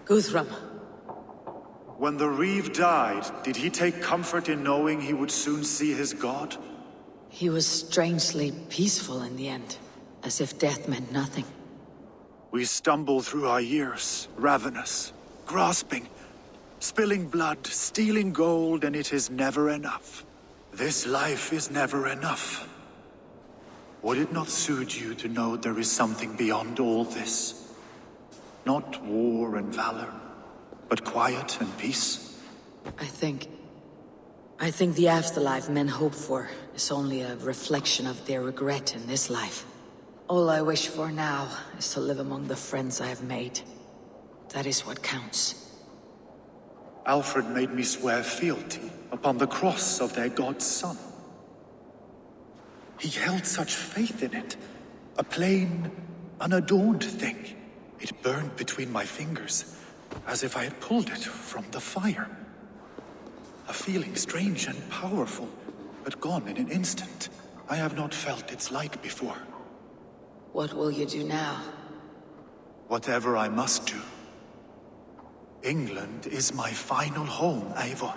Guthrum. When the Reeve died, did he take comfort in knowing he would soon see his god? He was strangely peaceful in the end, as if death meant nothing. We stumble through our years, ravenous, grasping, spilling blood, stealing gold, and it is never enough. This life is never enough. Would it not suit you to know there is something beyond all this? Not war and valor, but quiet and peace? I think the afterlife men hope for is only a reflection of their regret in this life. All I wish for now is to live among the friends I have made. That is what counts. Alfred made me swear fealty upon the cross of their god's son. He held such faith in it, a plain, unadorned thing. It burned between my fingers, as if I had pulled it from the fire. A feeling strange and powerful, but gone in an instant. I have not felt its like before. What will you do now? Whatever I must do. England is my final home, Eivor.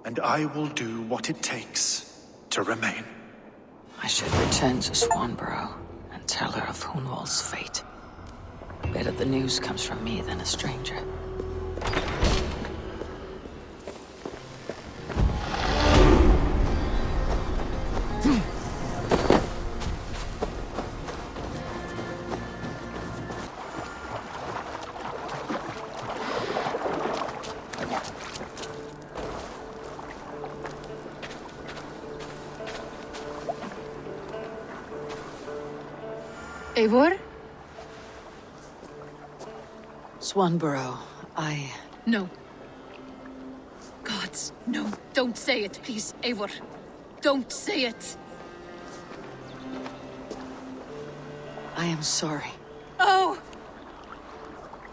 And I will do what it takes to remain. I should return to Swanborough and tell her of Hunwald's fate. Better the news comes from me than a stranger. Eivor? Swanborough, No. Gods, no. Don't say it, please, Eivor. Don't say it. I am sorry. Oh!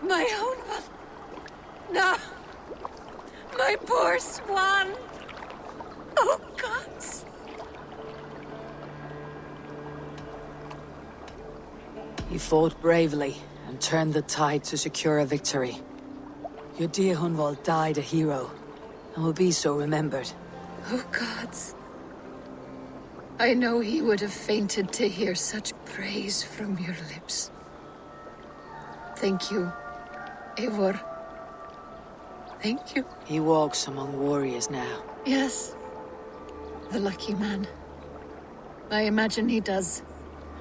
My own one. No! My poor swan! Oh, gods! You fought bravely and turned the tide to secure a victory. Your dear Hunwald died a hero, and will be so remembered. Oh, gods. I know he would have fainted to hear such praise from your lips. Thank you, Eivor. Thank you. He walks among warriors now. Yes. The lucky man. I imagine he does.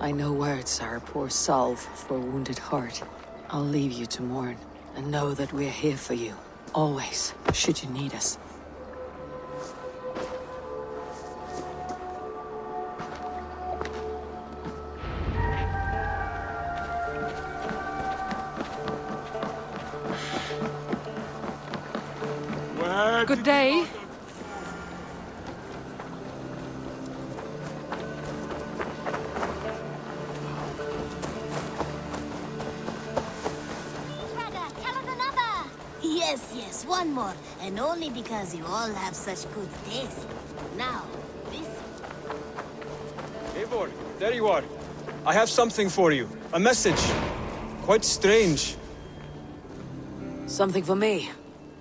I know words are a poor salve for a wounded heart. I'll leave you to mourn, and know that we're here for you, always, should you need us. Good day. Yes, one more. And only because you all have such good taste. Now, this... Eivor, there you are. I have something for you. A message. Quite strange. Something for me.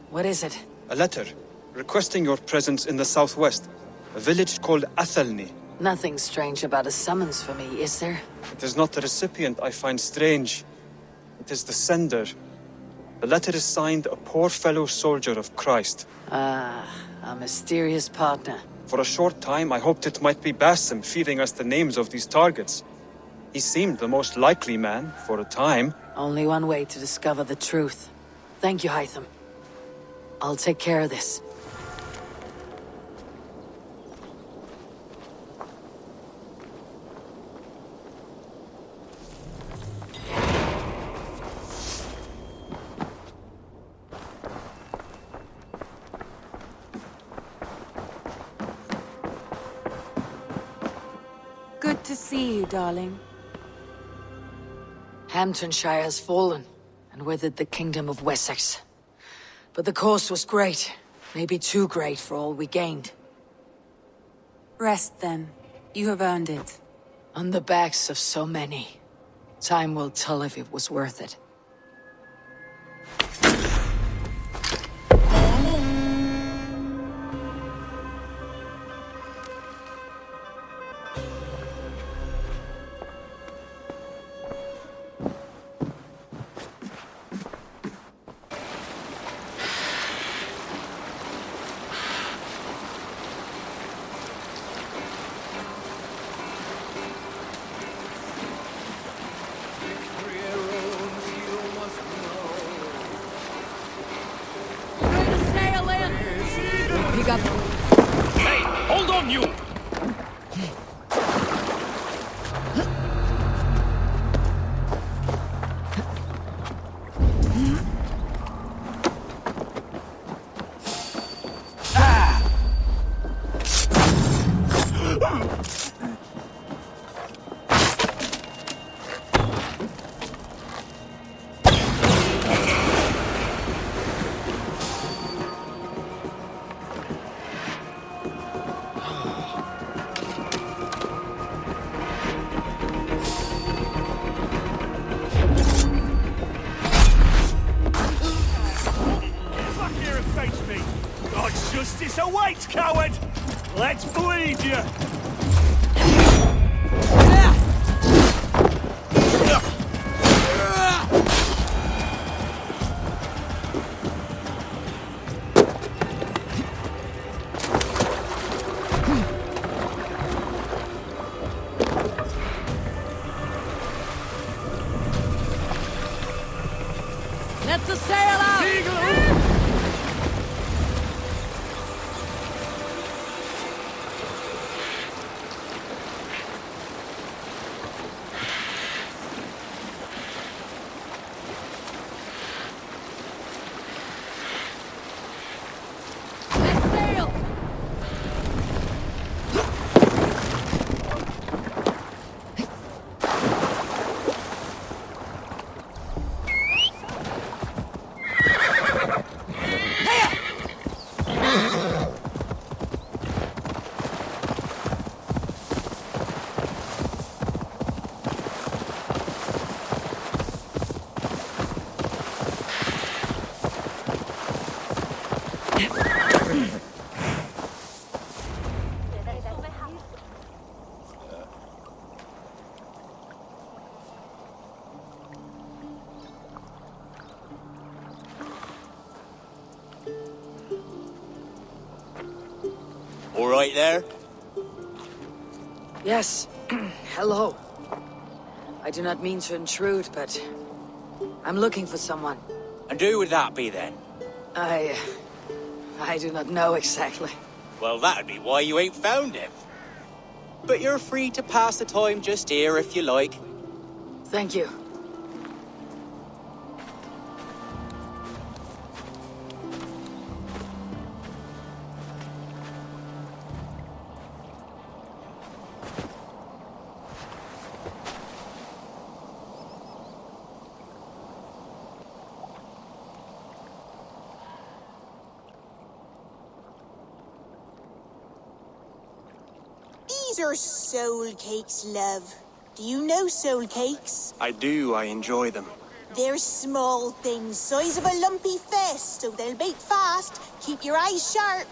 What is it? A letter, requesting your presence in the southwest. A village called Athelney. Nothing strange about a summons for me, is there? It is not the recipient I find strange. It is the sender. The letter is signed a poor fellow soldier of Christ. Ah, a mysterious partner. For a short time, I hoped it might be Basim feeding us the names of these targets. He seemed the most likely man, for a time. Only one way to discover the truth. Thank you, Hytham. I'll take care of this. Good to see you, darling. Hamptonshire has fallen, and with it the kingdom of Wessex. But the cost was great, maybe too great for all we gained. Rest then. You have earned it. On the backs of so many. Time will tell if it was worth it. Hey, hold on, you! God's justice awaits, coward! Let's bleed you! Let the sail out! All right there? Yes. Hello. I do not mean to intrude, but I'm looking for someone. And who would that be then? I do not know exactly. Well, that'd be why you ain't found him. But you're free to pass the time just here if you like. Thank you. These are soul cakes, love. Do you know soul cakes? I do, I enjoy them. They're small things, size of a lumpy fist, so they'll bake fast. Keep your eyes sharp.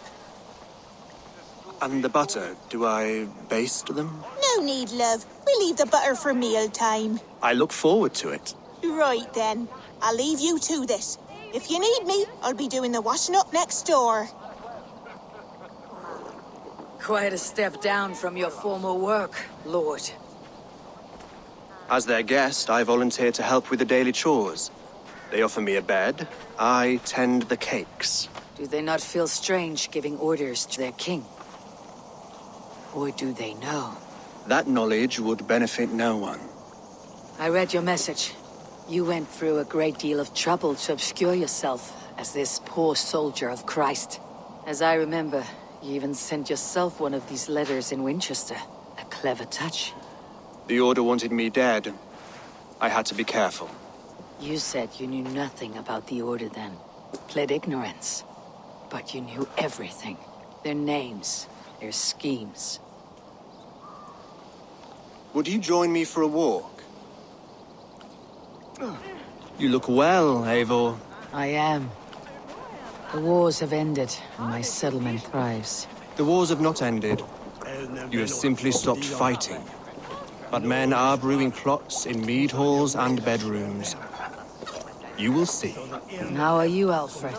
And the butter, do I baste them? No need, love. We'll leave the butter for mealtime. I look forward to it. Right then. I'll leave you to this. If you need me, I'll be doing the washing up next door. Quite a step down from your former work, Lord. As their guest, I volunteer to help with the daily chores. They offer me a bed, I tend the cakes. Do they not feel strange giving orders to their king? Or do they know? That knowledge would benefit no one. I read your message. You went through a great deal of trouble to obscure yourself as this poor soldier of Christ. As I remember, you even sent yourself one of these letters in Winchester. A clever touch. The Order wanted me dead. I had to be careful. You said you knew nothing about the Order then. Pled ignorance. But you knew everything. Their names, their schemes. Would you join me for a walk? You look well, Eivor. I am. The wars have ended, and my settlement thrives. The wars have not ended. You have simply stopped fighting. But men are brewing plots in mead halls and bedrooms. You will see. And how are you, Alfred?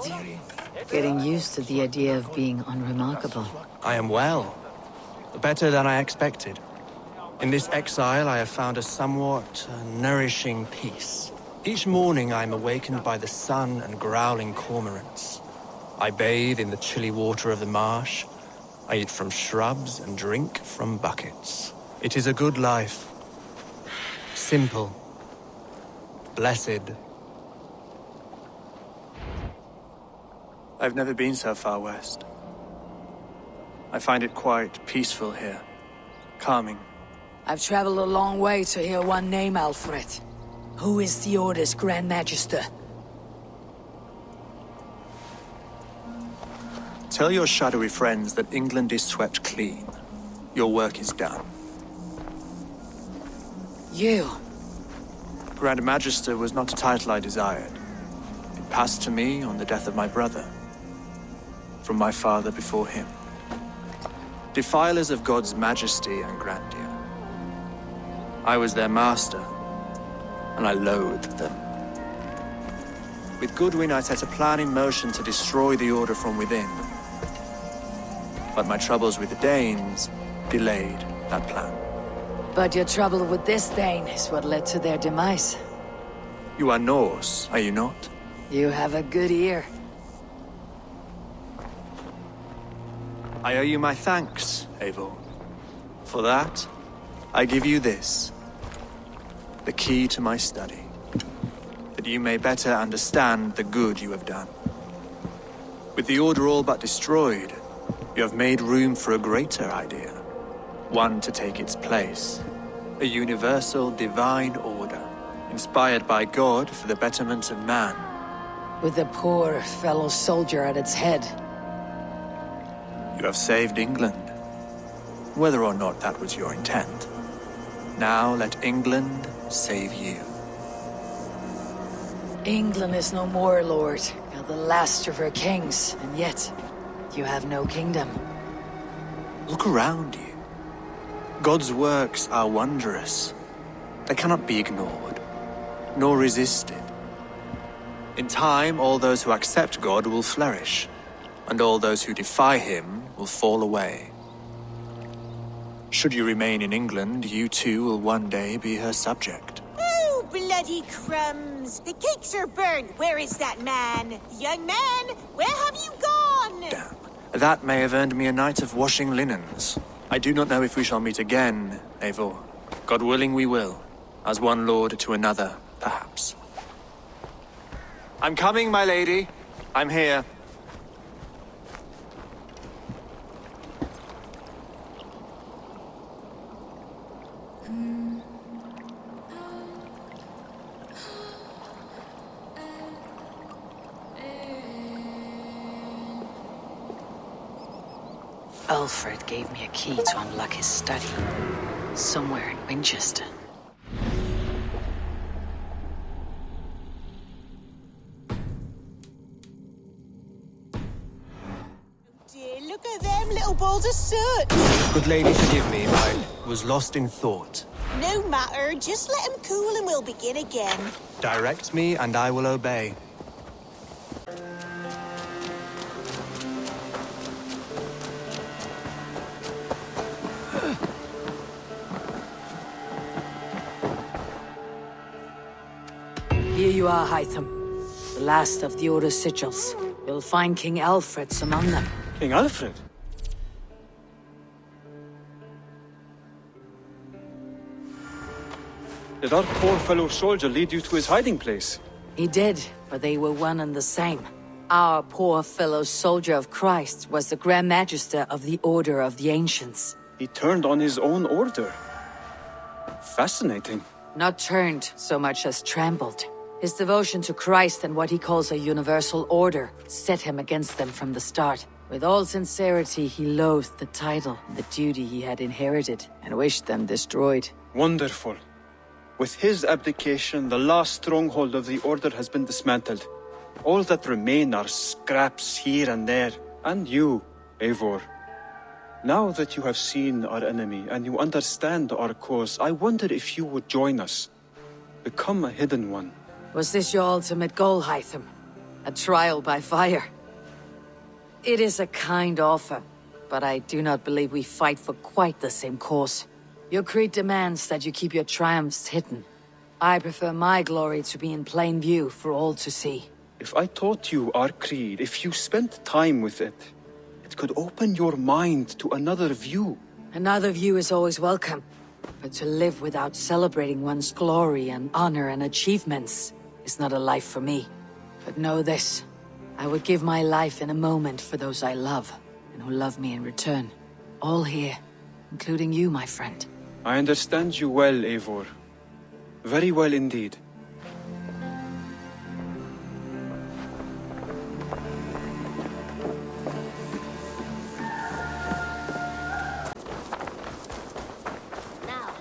Getting used to the idea of being unremarkable. I am well. Better than I expected. In this exile, I have found a somewhat nourishing peace. Each morning I am awakened by the sun and growling cormorants. I bathe in the chilly water of the marsh. I eat from shrubs and drink from buckets. It is a good life. Simple. Blessed. I've never been so far west. I find it quite peaceful here. Calming. I've traveled a long way to hear one name, Alfred. Who is the Order's Grand Magister? Tell your shadowy friends that England is swept clean. Your work is done. You? Grand Magister was not a title I desired. It passed to me on the death of my brother. From my father before him. Defilers of God's majesty and grandeur. I was their master, and I loathed them. With Goodwin, I set a plan in motion to destroy the Order from within. But my troubles with the Danes delayed that plan. But your trouble with this Dane is what led to their demise. You are Norse, are you not? You have a good ear. I owe you my thanks, Eivor. For that, I give you this. The key to my study. That you may better understand the good you have done. With the Order all but destroyed, you have made room for a greater idea. One to take its place. A universal divine order, inspired by God for the betterment of man. With a poor fellow soldier at its head. You have saved England, whether or not that was your intent. Now let England save you. England is no more, Lord. You're the last of her kings, and yet you have no kingdom. Look around you. God's works are wondrous. They cannot be ignored, nor resisted. In time, all those who accept God will flourish, and all those who defy him will fall away. Should you remain in England, you too will one day be her subject. Oh, bloody crumbs! The cakes are burned. Where is that man? Young man, where have you gone? Damn. That may have earned me a night of washing linens. I do not know if we shall meet again, Eivor. God willing we will. As one lord to another, perhaps. I'm coming, my lady. I'm here. Alfred gave me a key to unlock his study. Somewhere in Winchester. Dear, look at them little balls of soot. Good lady, forgive me. I was lost in thought. No matter, just let them cool and we'll begin again. Direct me, and I will obey. Here you are, Hytham. The last of the Order's sigils. You'll find King Alfred's among them. King Alfred? Did our poor fellow soldier lead you to his hiding place? He did, but they were one and the same. Our poor fellow soldier of Christ was the Grand Magister of the Order of the Ancients. He turned on his own order. Fascinating. Not turned so much as trampled. His devotion to Christ and what he calls a universal order set him against them from the start. With all sincerity, he loathed the title and the duty he had inherited, and wished them destroyed. Wonderful. With his abdication, the last stronghold of the Order has been dismantled. All that remain are scraps here and there. And you, Eivor. Now that you have seen our enemy and you understand our cause, I wonder if you would join us. Become a hidden one. Was this your ultimate goal, Hytham? A trial by fire? It is a kind offer, but I do not believe we fight for quite the same cause. Your creed demands that you keep your triumphs hidden. I prefer my glory to be in plain view for all to see. If I taught you our creed, if you spent time with it, it could open your mind to another view. Another view is always welcome. But to live without celebrating one's glory and honor and achievements is not a life for me. But know this, I would give my life in a moment for those I love, and who love me in return. All here, including you, my friend. I understand you well, Eivor. Very well indeed. Now,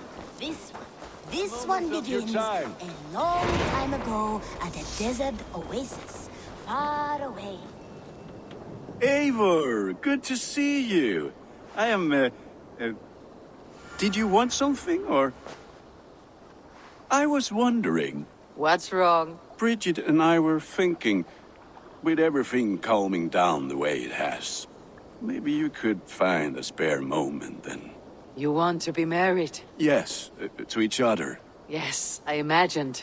this one begins a long time ago at a desert oasis, far away. Eivor, good to see you. I am, did you want something, or? I was wondering. What's wrong? Bridget and I were thinking, with everything calming down the way it has, maybe you could find a spare moment and... You want to be married? Yes, to each other. Yes, I imagined.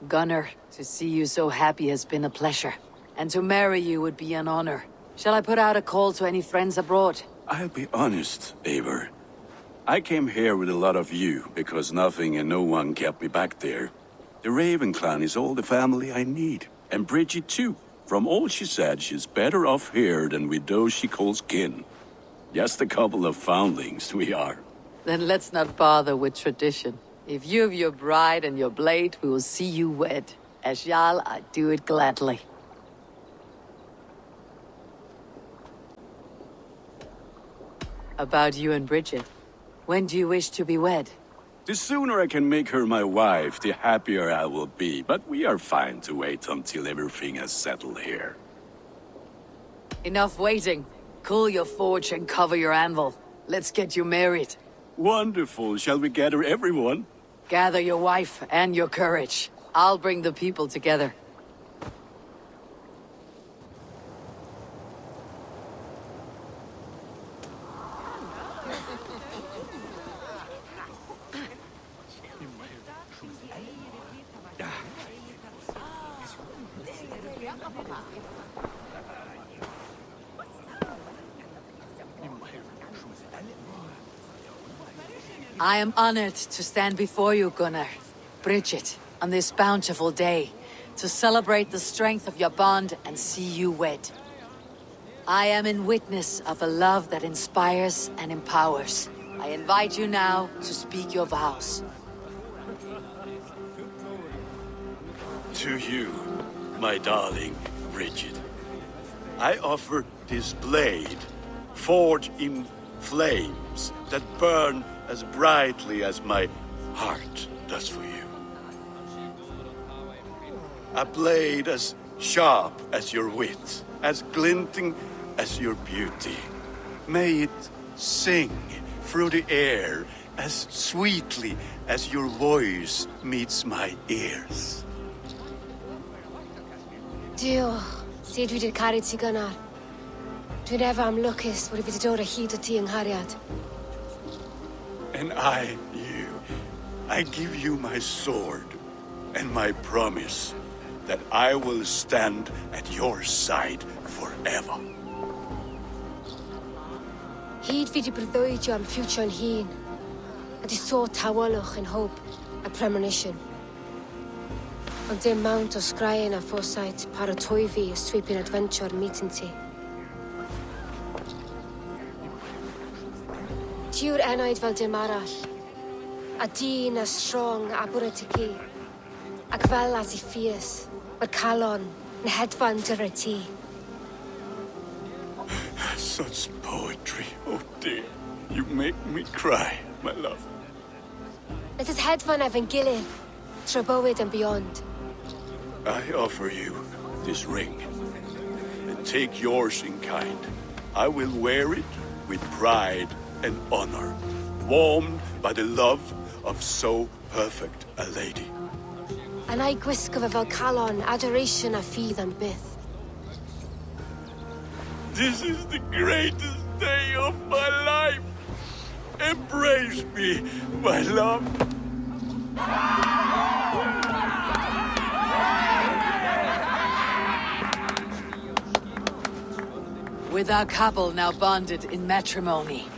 Gunnar, to see you so happy has been a pleasure. And to marry you would be an honor. Shall I put out a call to any friends abroad? I'll be honest, Eivor. I came here with a lot of you, because nothing and no one kept me back there. The Raven clan is all the family I need. And Bridget too. From all she said, she's better off here than with those she calls kin. Just a couple of foundlings we are. Then let's not bother with tradition. If you have your bride and your blade, we will see you wed. As Jarl, I do it gladly. About you and Bridget. When do you wish to be wed? The sooner I can make her my wife, the happier I will be. But we are fine to wait until everything has settled here. Enough waiting. Cool your forge and cover your anvil. Let's get you married. Wonderful. Shall we gather everyone? Gather your wife and your courage. I'll bring the people together. I am honored to stand before you, Gunnar, Bridget, on this bountiful day, to celebrate the strength of your bond and see you wed. I am in witness of a love that inspires and empowers. I invite you now to speak your vows. To you, my darling Bridget, I offer this blade, forged in flames that burn as brightly as my heart does for you. A blade as sharp as your wit, as glinting as your beauty. May it sing through the air as sweetly as your voice meets my ears. Dio, syd fi 'di'r caru ti gynnar. Dwi'n efo am lwcus bod fi 'di dod o hyd o ti yng nghariad. And I give you my sword and my promise that I will stand at your side forever. Hyd fi 'di breuddwydio am ffewtio'n hun, a di sôn tawalwch yn hope a premonition. Ond dim mount o sgraen a foresight paratoi fi a sweeping adventure meeting ti. Ti yw'r enaid fel dim arall, a dyn as strong a bwrdd ti ci, ac fel as I fierce, mae'r calon yn hedfan dyr y ti. Such poetry, oh dear. You make me cry, my love. Let us hedfan efo'n gilydd, trwy bywyd and beyond. I offer you this ring, and take yours in kind. I will wear it with pride and honor, warmed by the love of so perfect a lady. And I gwisgo fe fel calon, adoration a ffydd am byth. This is the greatest day of my life. Embrace me, my love. With our couple now bonded in matrimony,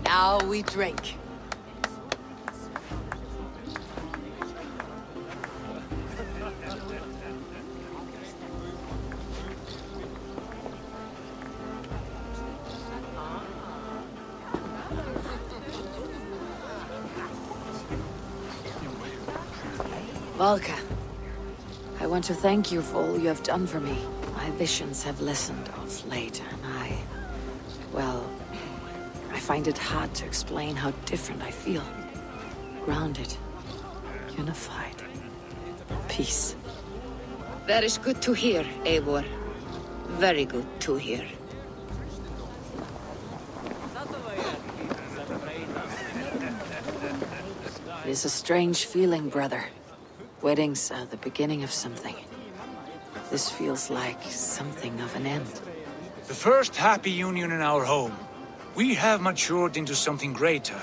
now we drink. Valka, I want to thank you for all you have done for me. My visions have lessened of late, and well, I find it hard to explain how different I feel. Grounded, unified, peace. That is good to hear, Eivor. Very good to hear. It is a strange feeling, brother. Weddings are the beginning of something. This feels like something of an end. The first happy union in our home. We have matured into something greater.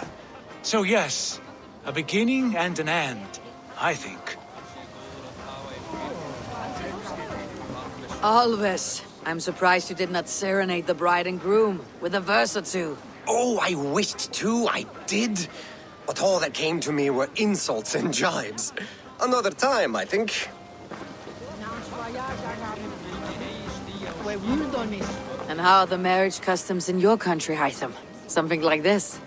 So yes, a beginning and an end, I think. Alves, I'm surprised you did not serenade the bride and groom with a verse or two. Oh, I wished to, I did. But all that came to me were insults and jibes. Another time, I think. And how are the marriage customs in your country, Hytham? Something like this?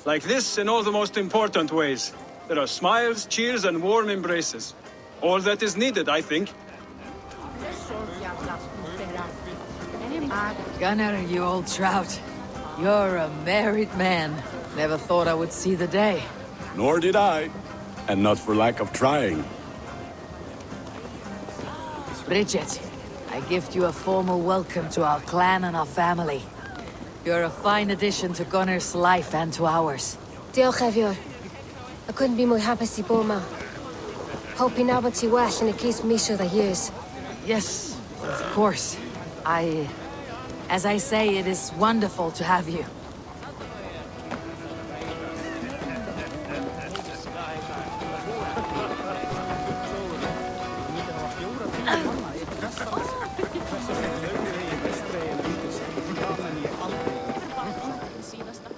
Like this in all the most important ways. There are smiles, cheers, and warm embraces. All that is needed, I think. Gunnar, you old trout. You're a married man. Never thought I would see the day. Nor did I. And not for lack of trying. Bridget, I gift you a formal welcome to our clan and our family. You're a fine addition to Gunnar's life and to ours. Diolch, Eivor. I couldn't be more happy to Boma. Hope you now but see well in a case Misha the years. Yes, of course. As I say, it is wonderful to have you.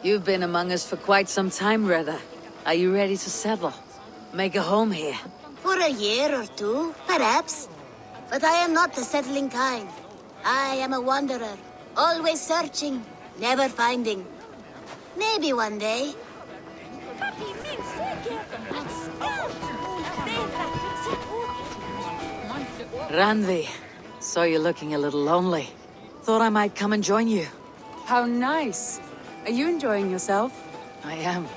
You've been among us for quite some time, Reda. Are you ready to settle? Make a home here? For a year or two, perhaps. But I am not the settling kind. I am a wanderer, always searching, never finding. Maybe one day. Randvi, saw you looking a little lonely. Thought I might come and join you. How nice. Are you enjoying yourself? I am.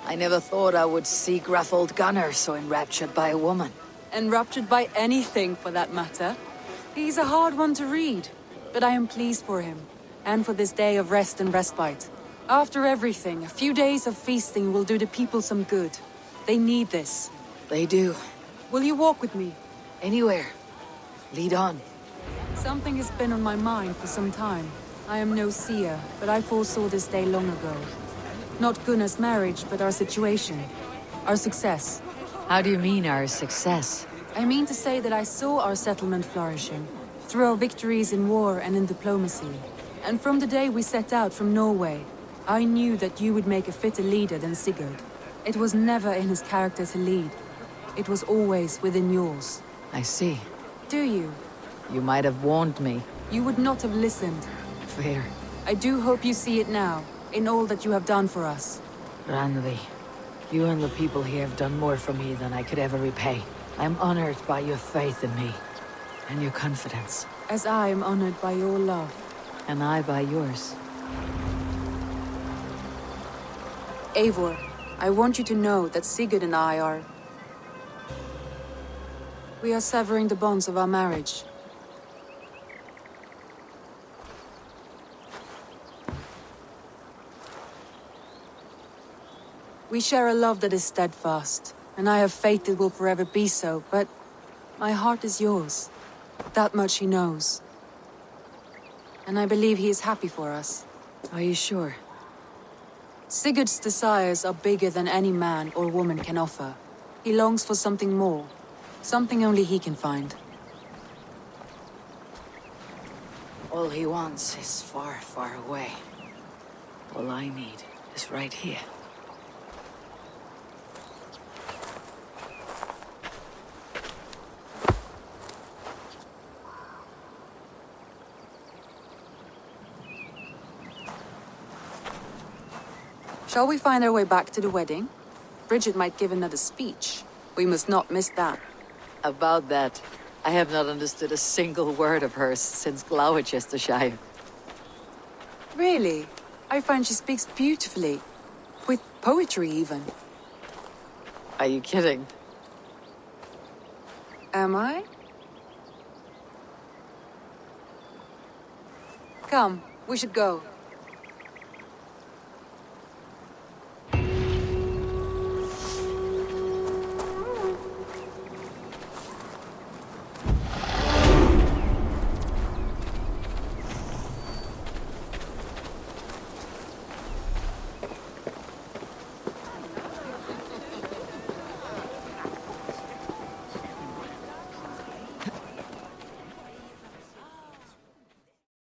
I never thought I would see gruff old Gunnar so enraptured by a woman. Enraptured by anything, for that matter. He's a hard one to read, but I am pleased for him, and for this day of rest and respite. After everything, a few days of feasting will do the people some good. They need this. They do. Will you walk with me? Anywhere. Lead on. Something has been on my mind for some time. I am no seer, but I foresaw this day long ago. Not Gunnar's marriage, but our situation. Our success. How do you mean, our success? I mean to say that I saw our settlement flourishing, through our victories in war and in diplomacy. And from the day we set out from Norway, I knew that you would make a fitter leader than Sigurd. It was never in his character to lead. It was always within yours. I see. Do you? You might have warned me. You would not have listened. Fair. I do hope you see it now, in all that you have done for us. Randvi, you and the people here have done more for me than I could ever repay. I am honored by your faith in me, and your confidence. As I am honored by your love. And I by yours. Eivor, I want you to know that Sigurd and I are... We are severing the bonds of our marriage. We share a love that is steadfast, and I have faith it will forever be so, but my heart is yours. That much he knows. And I believe he is happy for us. Are you sure? Sigurd's desires are bigger than any man or woman can offer. He longs for something more, something only he can find. All he wants is far, far away. All I need is right here. Shall we find our way back to the wedding? Bridget might give another speech. We must not miss that. About that, I have not understood a single word of hers since Gloucestershire. Really? I find she speaks beautifully. With poetry, even. Are you kidding? Am I? Come, we should go.